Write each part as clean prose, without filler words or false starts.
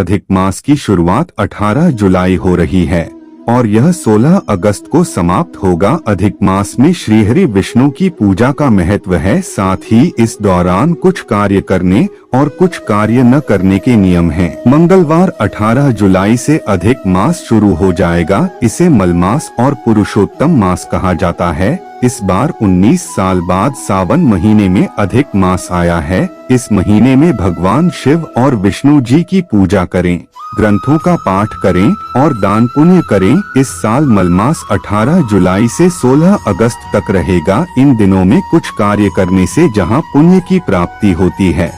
अधिक मास की शुरुआत 18 जुलाई हो रही है और यह 16 अगस्त को समाप्त होगा। अधिक मास में श्रीहरि विष्णु की पूजा का महत्व है। साथ ही इस दौरान कुछ कार्य करने और कुछ कार्य न करने के नियम हैं। मंगलवार 18 जुलाई से अधिक मास शुरू हो जाएगा। इसे मलमास और पुरुषोत्तम मास कहा जाता है। इस बार 19 साल बाद सावन महीने में अधिक मास आया है। इस महीने में भगवान शिव और विष्णु जी की पूजा करें, ग्रंथों का पाठ करें और दान पुण्य करें। इस साल मलमास 18 जुलाई से 16 अगस्त तक रहेगा। इन दिनों में कुछ कार्य करने से जहां पुण्य की प्राप्ति होती है,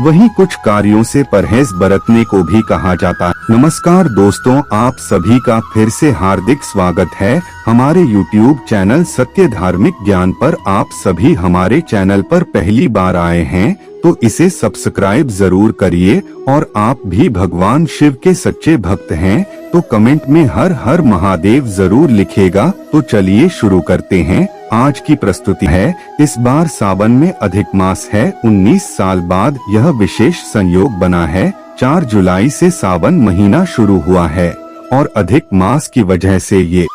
वहीं कुछ कार्यों से परहेज बरतने को भी कहा जाता है। नमस्कार दोस्तों, आप सभी का फिर से हार्दिक स्वागत है हमारे YouTube चैनल सत्य धार्मिक ज्ञान पर। आप सभी हमारे चैनल पर पहली बार आए हैं तो इसे सब्सक्राइब जरूर करिए और आप भी भगवान शिव के सच्चे भक्त हैं तो कमेंट में हर हर महादेव जरूर लिखेगा। तो चलिए शुरू करते हैं। आज की प्रस्तुति है। इस बार सावन में अधिक मास है। 19 साल बाद यह विशेष संयोग बना है। 4 जुलाई से सावन महीना शुरू हुआ है और अधिक मास की वजह से ये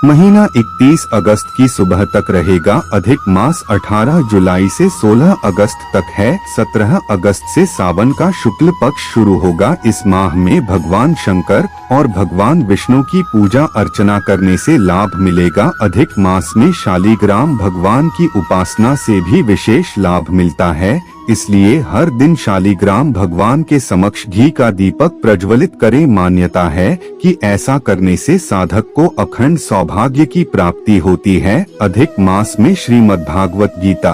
महीना 31 अगस्त की सुबह तक रहेगा। अधिक मास 18 जुलाई से 16 अगस्त तक है। 17 अगस्त से सावन का शुक्ल पक्ष शुरू होगा। इस माह में भगवान शंकर और भगवान विष्णु की पूजा अर्चना करने से लाभ मिलेगा। अधिक मास में शालिग्राम भगवान की उपासना से भी विशेष लाभ मिलता है। इसलिए हर दिन शालिग्राम भगवान के समक्ष घी का दीपक प्रज्वलित करें। मान्यता है कि ऐसा करने से साधक को अखंड सौभाग्य की प्राप्ति होती है। अधिक मास में श्रीमद्भागवत गीता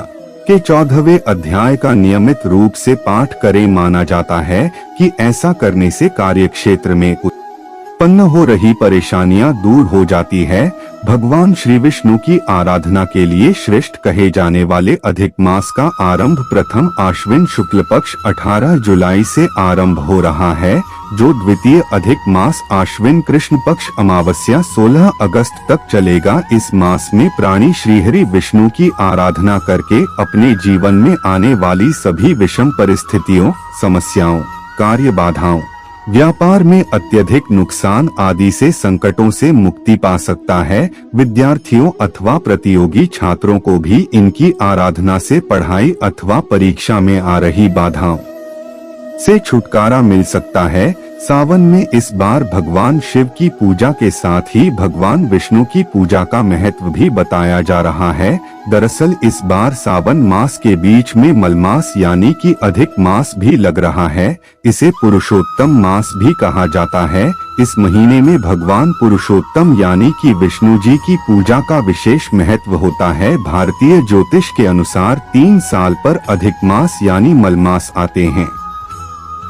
के 14वें अध्याय का नियमित रूप से पाठ करें। माना जाता है कि ऐसा करने से कार्यक्षेत्र में उत्पन्न हो रही परेशानियां दूर हो जाती है। भगवान श्री विष्णु की आराधना के लिए श्रेष्ठ कहे जाने वाले अधिक मास का आरंभ प्रथम आश्विन शुक्ल पक्ष 18 जुलाई से आरंभ हो रहा है, जो द्वितीय अधिक मास आश्विन कृष्ण पक्ष अमावस्या 16 अगस्त तक चलेगा। इस मास में प्राणी श्रीहरि विष्णु की आराधना करके अपने जीवन में आने वाली सभी विषम परिस्थितियों, समस्याओं, कार्य बाधाओं, व्यापार में अत्यधिक नुकसान आदि से संकटों से मुक्ति पा सकता है। विद्यार्थियों अथवा प्रतियोगी छात्रों को भी इनकी आराधना से पढ़ाई अथवा परीक्षा में आ रही बाधाओं से छुटकारा मिल सकता है। सावन में इस बार भगवान शिव की पूजा के साथ ही भगवान विष्णु की पूजा का महत्व भी बताया जा रहा है। दरअसल इस बार सावन मास के बीच में मलमास यानी कि अधिक मास भी लग रहा है। इसे पुरुषोत्तम मास भी कहा जाता है। इस महीने में भगवान पुरुषोत्तम यानी कि विष्णु जी की पूजा का विशेष महत्व होता है। भारतीय ज्योतिष के अनुसार 3 साल पर अधिक मास यानी मलमास आते हैं।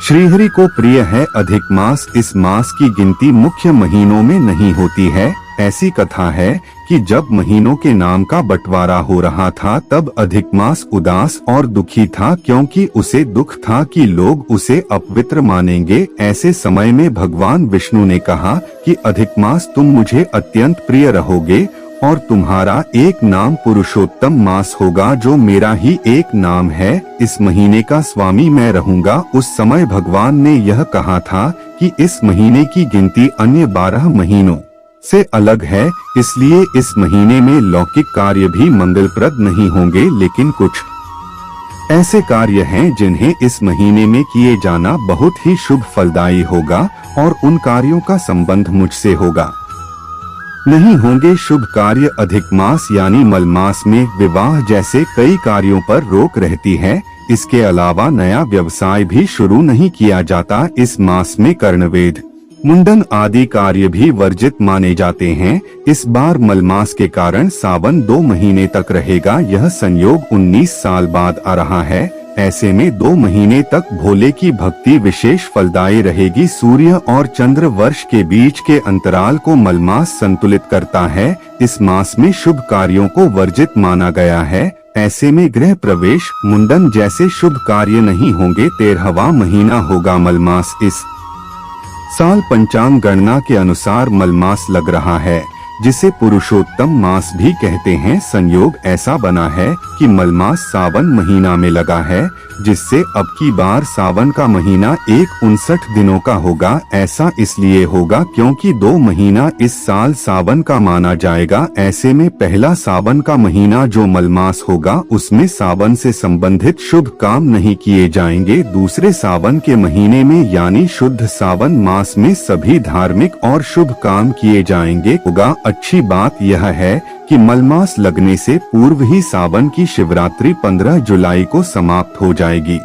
श्रीहरि को प्रिय है अधिक मास। इस मास की गिनती मुख्य महीनों में नहीं होती है। ऐसी कथा है कि जब महीनों के नाम का बंटवारा हो रहा था तब अधिक मास उदास और दुखी था, क्योंकि उसे दुख था कि लोग उसे अपवित्र मानेंगे। ऐसे समय में भगवान विष्णु ने कहा कि अधिक मास तुम मुझे अत्यंत प्रिय रहोगे और तुम्हारा एक नाम पुरुषोत्तम मास होगा, जो मेरा ही एक नाम है। इस महीने का स्वामी मैं रहूंगा। उस समय भगवान ने यह कहा था कि इस महीने की गिनती अन्य 12 महीनों से अलग है, इसलिए इस महीने में लौकिक कार्य भी मंगलप्रद नहीं होंगे। लेकिन कुछ ऐसे कार्य हैं जिन्हें इस महीने में किए जाना बहुत ही शुभ फलदायी होगा और उन कार्यों का संबंध मुझसे होगा। नहीं होंगे शुभ कार्य। अधिक मास यानी मलमास में विवाह जैसे कई कार्यों पर रोक रहती है। इसके अलावा नया व्यवसाय भी शुरू नहीं किया जाता। इस मास में कर्णवेध, मुंडन आदि कार्य भी वर्जित माने जाते हैं। इस बार मलमास के कारण सावन 2 महीने तक रहेगा। यह संयोग 19 साल बाद आ रहा है। ऐसे में 2 महीने तक भोले की भक्ति विशेष फलदायी रहेगी। सूर्य और चंद्र वर्ष के बीच के अंतराल को मलमास संतुलित करता है। इस मास में शुभ कार्यों को वर्जित माना गया है। ऐसे में गृह प्रवेश, मुंडन जैसे शुभ कार्य नहीं होंगे। 13वां महीना होगा मलमास। इस साल पंचांग गणना के अनुसार मलमास लग रहा है, जिसे पुरुषोत्तम मास भी कहते हैं। संयोग ऐसा बना है कि मलमास सावन महीना में लगा है। जिससे अब की बार सावन का महीना 59 दिनों का होगा। ऐसा इसलिए होगा क्योंकि 2 महीना इस साल सावन का माना जाएगा। ऐसे में पहला सावन का महीना जो मलमास होगा उसमें सावन से संबंधित शुभ काम नहीं किए जाएंगे। दूसरे सावन के महीने में यानी शुद्ध सावन मास में सभी धार्मिक और शुभ काम किए जाएंगे होगा। अच्छी बात यह है कि मलमास लगने से पूर्व ही सावन की शिवरात्रि 15 जुलाई को समाप्त हो जाएगी।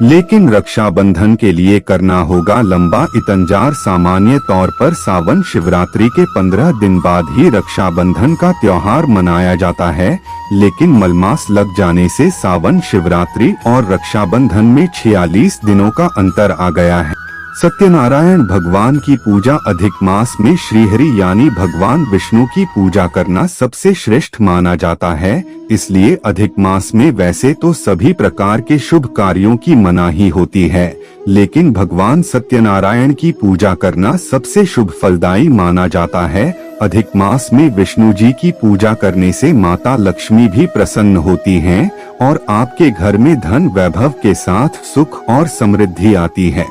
लेकिन रक्षाबंधन के लिए करना होगा लंबा इंतजार। सामान्य तौर पर सावन शिवरात्रि के 15 दिन बाद ही रक्षाबंधन का त्योहार मनाया जाता है, लेकिन मलमास लग जाने से सावन शिवरात्रि और रक्षाबंधन में 46 दिनों का अंतर आ गया है। सत्यनारायण भगवान की पूजा अधिक मास में श्रीहरि यानी भगवान विष्णु की पूजा करना सबसे श्रेष्ठ माना जाता है। इसलिए अधिक मास में वैसे तो सभी प्रकार के शुभ कार्यों की मनाही होती है, लेकिन भगवान सत्यनारायण की पूजा करना सबसे शुभ फलदायी माना जाता है। अधिक मास में विष्णु जी की पूजा करने से माता लक्ष्मी भी प्रसन्न होती हैं और आपके घर में धन वैभव के साथ सुख और समृद्धि आती है।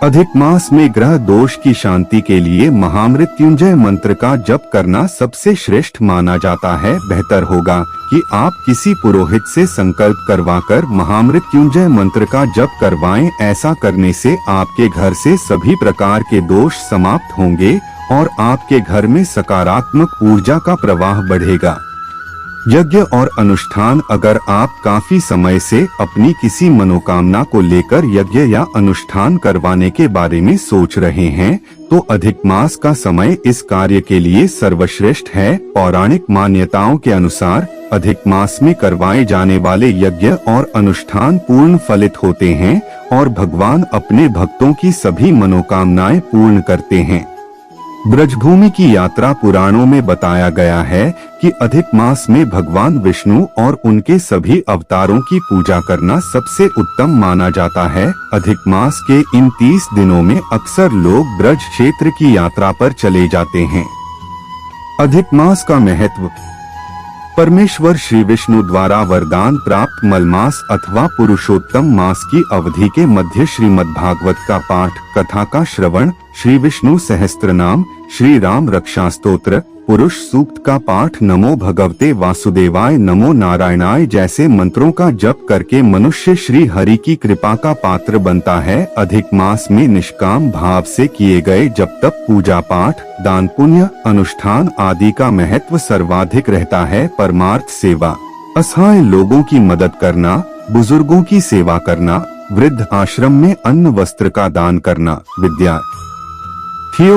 अधिक मास में ग्रह दोष की शांति के लिए महामृत्युंजय मंत्र का जप करना सबसे श्रेष्ठ माना जाता है। बेहतर होगा कि आप किसी पुरोहित से संकल्प करवाकर महामृत्युंजय मंत्र का जप करवाएं। ऐसा करने से आपके घर से सभी प्रकार के दोष समाप्त होंगे और आपके घर में सकारात्मक ऊर्जा का प्रवाह बढ़ेगा। यज्ञ और अनुष्ठान अगर आप काफी समय से अपनी किसी मनोकामना को लेकर यज्ञ या अनुष्ठान करवाने के बारे में सोच रहे हैं तो अधिक मास का समय इस कार्य के लिए सर्वश्रेष्ठ है। पौराणिक मान्यताओं के अनुसार अधिक मास में करवाए जाने वाले यज्ञ और अनुष्ठान पूर्ण फलित होते हैं और भगवान अपने भक्तों की सभी मनोकामनाएं पूर्ण करते हैं। ब्रजभूमि की यात्रा पुराणों में बताया गया है कि अधिक मास में भगवान विष्णु और उनके सभी अवतारों की पूजा करना सबसे उत्तम माना जाता है। अधिक मास के इन 30 दिनों में अक्सर लोग ब्रज क्षेत्र की यात्रा पर चले जाते हैं। अधिक मास का महत्व। परमेश्वर श्री विष्णु द्वारा वरदान प्राप्त मलमास अथवा पुरुषोत्तम मास की अवधि के मध्य श्रीमद्भागवत का पाठ, कथा का श्रवण, श्री विष्णु सहस्त्रनाम, श्री राम रक्षा स्तोत्र, पुरुष सूक्त का पाठ, नमो भगवते वासुदेवाय, नमो नारायणाय जैसे मंत्रों का जप करके मनुष्य श्री हरि की कृपा का पात्र बनता है। अधिक मास में निष्काम भाव से किए गए जप तप, पूजा पाठ, दान पुण्य, अनुष्ठान आदि का महत्व सर्वाधिक रहता है। परमार्थ सेवा, असहाय लोगों की मदद करना, बुजुर्गों की सेवा करना, वृद्ध आश्रम में अन्न वस्त्र का दान करना, विद्यार्थियों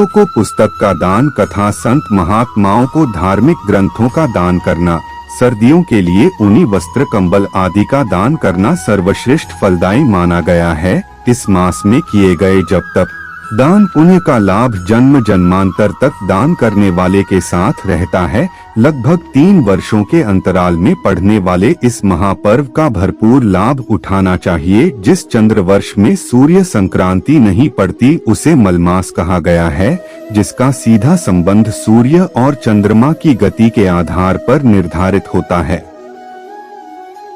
को पुस्तक का दान, कथा संत महात्माओं को धार्मिक ग्रंथों का दान करना, सर्दियों के लिए ऊनी वस्त्र कंबल आदि का दान करना सर्वश्रेष्ठ फलदायी माना गया है। इस मास में किए गए जप तप, दान पुण्य का लाभ जन्म जन्मांतर तक दान करने वाले के साथ रहता है। लगभग 3 वर्षों के अंतराल में पढ़ने वाले इस महापर्व का भरपूर लाभ उठाना चाहिए। जिस चंद्र वर्ष में सूर्य संक्रांति नहीं पड़ती उसे मलमास कहा गया है, जिसका सीधा संबंध सूर्य और चंद्रमा की गति के आधार पर निर्धारित होता है।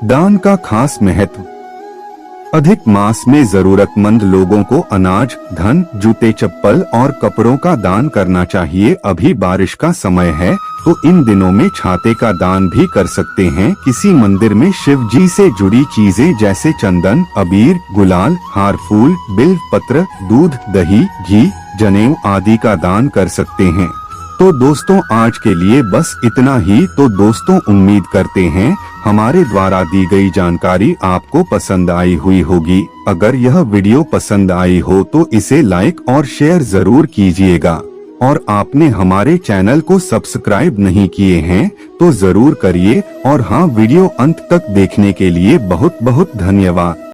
दान का खास महत्व। अधिक मास में जरूरतमंद लोगों को अनाज, धन, जूते चप्पल और कपड़ों का दान करना चाहिए। अभी बारिश का समय है तो इन दिनों में छाते का दान भी कर सकते हैं। किसी मंदिर में शिव जी से जुड़ी चीजें जैसे चंदन, अबीर, गुलाल, हार फूल, बिल्व पत्र, दूध, दही, घी, जनेऊ आदि का दान कर सकते हैं। तो दोस्तों आज के लिए बस इतना ही। तो दोस्तों उम्मीद करते हैं हमारे द्वारा दी गई जानकारी आपको पसंद आई हुई होगी। अगर यह वीडियो पसंद आई हो तो इसे लाइक और शेयर जरूर कीजिएगा और आपने हमारे चैनल को सब्सक्राइब नहीं किए हैं तो जरूर करिए। और हाँ, वीडियो अंत तक देखने के लिए बहुत बहुत धन्यवाद।